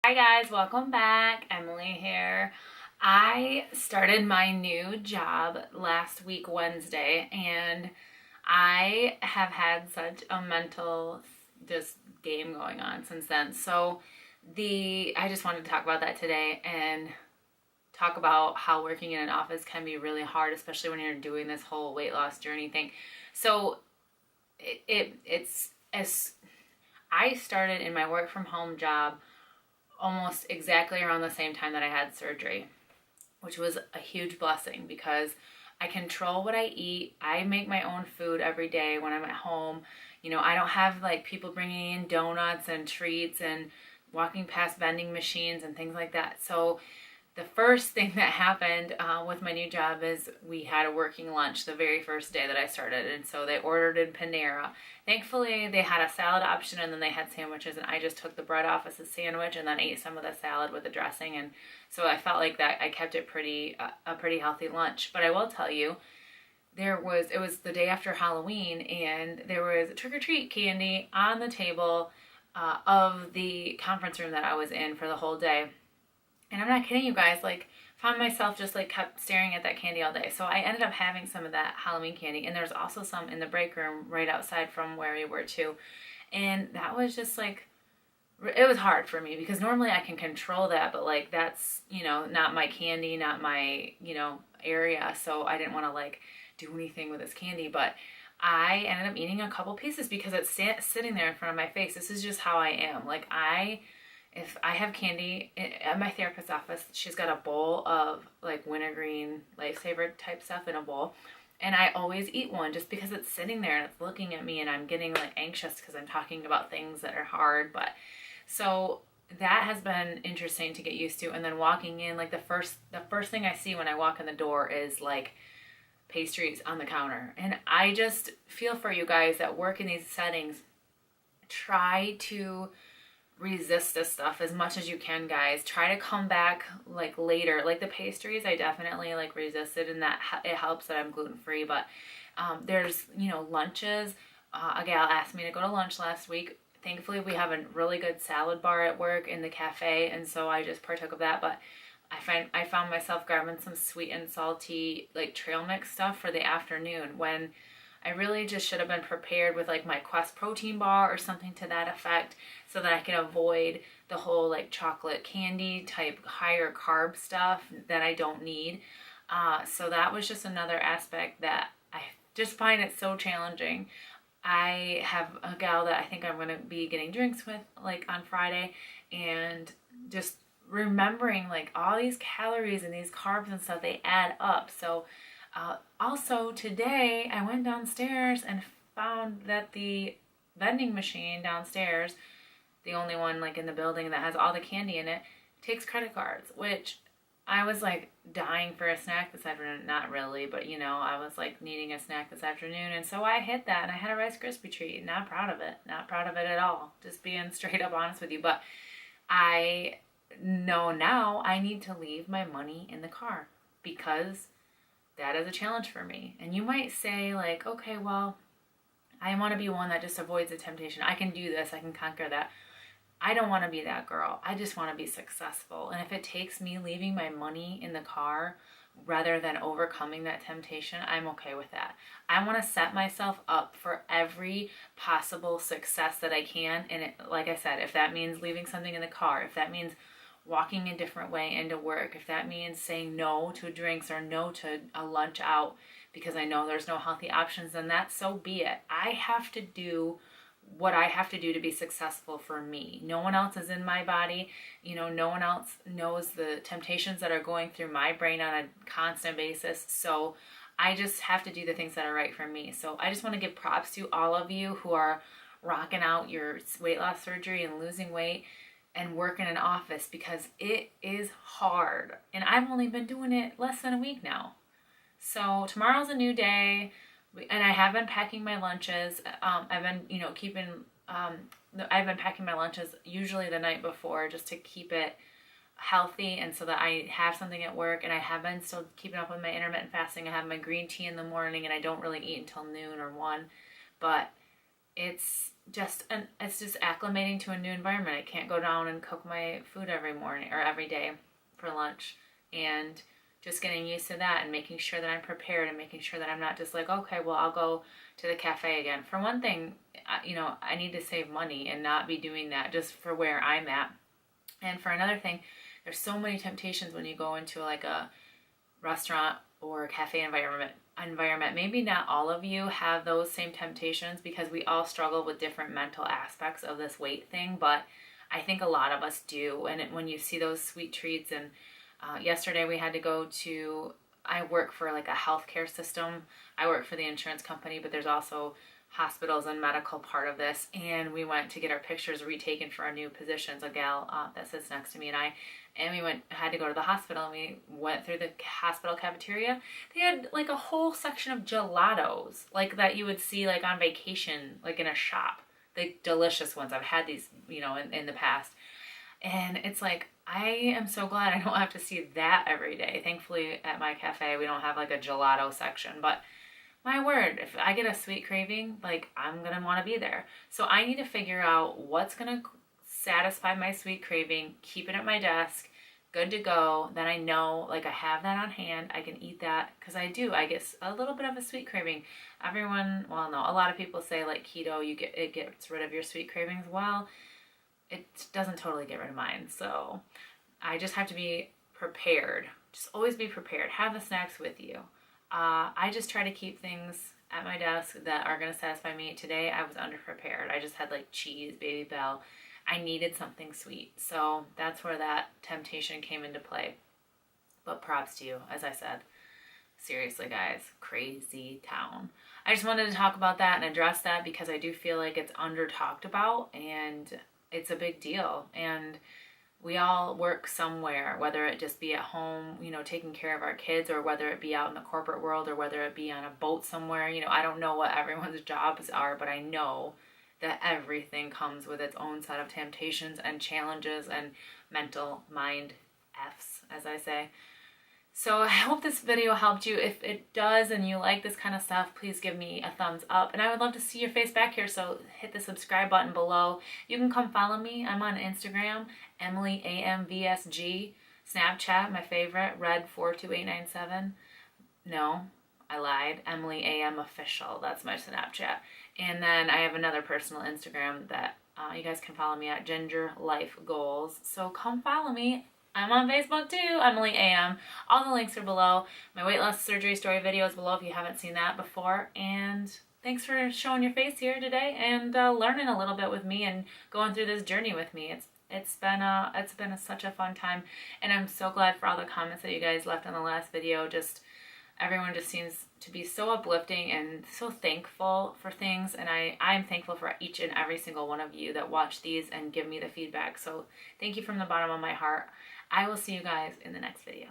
Hi guys, welcome back. Emily here. I started my new job last week Wednesday, and I have had such a mental just game going on since then. I just wanted to talk about that today and talk about how working in an office can be really hard, especially when you're doing this whole weight loss journey thing. So it's as I started in my work from home job almost exactly around the same time that I had surgery, which was a huge blessing because I control what I eat. I make my own food every day when I'm at home. I don't have like people bringing in donuts and treats and walking past vending machines and things like that. So the first thing that happened with my new job is we had a working lunch the very first day that I started. And so they ordered in Panera. Thankfully, they had a salad option and then they had sandwiches. And I just took the bread off as a sandwich and then ate some of the salad with the dressing. And so I felt like that I kept it a pretty healthy lunch. But I will tell you, it was the day after Halloween and there was trick-or-treat candy on the table of the conference room that I was in for the whole day. And I'm not kidding you guys, found myself just kept staring at that candy all day. So I ended up having some of that Halloween candy, and there's also some in the break room right outside from where we were too. And that was just it was hard for me because normally I can control that, but that's, not my candy, not my, area. So I didn't want to do anything with this candy, but I ended up eating a couple pieces because it's sitting there in front of my face. This is just how I am. If I have candy at my therapist's office, she's got a bowl of wintergreen lifesaver type stuff in a bowl. And I always eat one just because it's sitting there and it's looking at me and I'm getting anxious because I'm talking about things that are hard. But so that has been interesting to get used to. And then walking in, the first thing I see when I walk in the door is pastries on the counter. And I just feel for you guys that work in these settings. Try to resist this stuff as much as you can, guys. Try to come back later. The pastries, I definitely resisted, and that it helps that I'm gluten-free. But there's lunches. A gal asked me to go to lunch last week. Thankfully, we have a really good salad bar at work in the cafe, and so I just partook of that. But I found myself grabbing some sweet and salty trail mix stuff for the afternoon when I really just should have been prepared with my Quest protein bar or something to that effect so that I can avoid the whole chocolate candy type higher carb stuff that I don't need. So that was just another aspect that I just find it so challenging. I have a gal that I think I'm going to be getting drinks with on Friday, and just remembering all these calories and these carbs and stuff, they add up. So also today I went downstairs and found that the vending machine downstairs, the only one in the building that has all the candy in it, takes credit cards, which I was dying for a snack this afternoon. Not really, but I was needing a snack this afternoon, and so I hit that and I had a Rice Krispie treat. Not proud of it at all, just being straight up honest with you. But I know now I need to leave my money in the car because that is a challenge for me. And you might say okay, well, I want to be one that just avoids the temptation. I can do this. I can conquer that. I don't want to be that girl. I just want to be successful. And if it takes me leaving my money in the car rather than overcoming that temptation, I'm okay with that. I want to set myself up for every possible success that I can. And like I said, if that means leaving something in the car, if that means walking a different way into work, if that means saying no to drinks or no to a lunch out because I know there's no healthy options, then that's so be it. I have to do what I have to do to be successful for me. No one else is in my body. No one else knows the temptations that are going through my brain on a constant basis. So I just have to do the things that are right for me. So I just want to give props to all of you who are rocking out your weight loss surgery and losing weight and work in an office because it is hard. And I've only been doing it less than a week now. So tomorrow's a new day, and I have been packing my lunches. I've been, I've been packing my lunches usually the night before just to keep it healthy and so that I have something at work. And I have been still keeping up with my intermittent fasting. I have my green tea in the morning and I don't really eat until noon or 1. But it's it's just acclimating to a new environment. I can't go down and cook my food every morning or every day for lunch, and just getting used to that and making sure that I'm prepared and making sure that I'm not just like, okay, well, I'll go to the cafe again. For one thing, I need to save money and not be doing that just for where I'm at. And for another thing, there's so many temptations when you go into like a restaurant or a cafe environment. Maybe not all of you have those same temptations because we all struggle with different mental aspects of this weight thing, but I think a lot of us do. And when you see those sweet treats, and yesterday we had to go to, I work for like a healthcare system. I work for the insurance company, but there's also hospitals and medical part of this, and we went to get our pictures retaken for our new positions. A gal that sits next to me and we had to go to the hospital, and we went through the hospital cafeteria. They had like a whole section of gelatos, like that you would see like on vacation, like in a shop. The delicious ones. I've had these, in the past, and it's like, I am so glad I don't have to see that every day. Thankfully at my cafe we don't have like a gelato section, but my word, if I get a sweet craving, like, I'm going to want to be there. So I need to figure out what's going to satisfy my sweet craving, keep it at my desk, good to go. Then I know, like, I have that on hand. I can eat that because I get a little bit of a sweet craving. A lot of people say, like, keto, it gets rid of your sweet cravings. Well, it doesn't totally get rid of mine. So I just have to be prepared. Just always be prepared. Have the snacks with you. I just try to keep things at my desk that are going to satisfy me. Today I was underprepared. I just had like cheese, Baby Bell. I needed something sweet. So that's where that temptation came into play. But props to you, as I said. Seriously, guys, crazy town. I just wanted to talk about that and address that because I do feel like it's under talked about and it's a big deal. And we all work somewhere, whether it just be at home, taking care of our kids, or whether it be out in the corporate world, or whether it be on a boat somewhere. I don't know what everyone's jobs are, but I know that everything comes with its own set of temptations and challenges and mental mind F's, as I say. So I hope this video helped you. If it does and you like this kind of stuff, please give me a thumbs up. And I would love to see your face back here, so hit the subscribe button below. You can come follow me. I'm on Instagram, EmilyAMvsg. Snapchat, my favorite, red42897. No, I lied. EmilyAMOfficial. That's my Snapchat. And then I have another personal Instagram that you guys can follow me at gingerlifegoals. So come follow me. I'm on Facebook too, EmilyAM. All the links are below. My weight loss surgery story video is below if you haven't seen that before. And thanks for showing your face here today and learning a little bit with me and going through this journey with me. It's been such a fun time, and I'm so glad for all the comments that you guys left on the last video. Everyone just seems to be so uplifting and so thankful for things, and I'm thankful for each and every single one of you that watch these and give me the feedback. So thank you from the bottom of my heart. I will see you guys in the next video.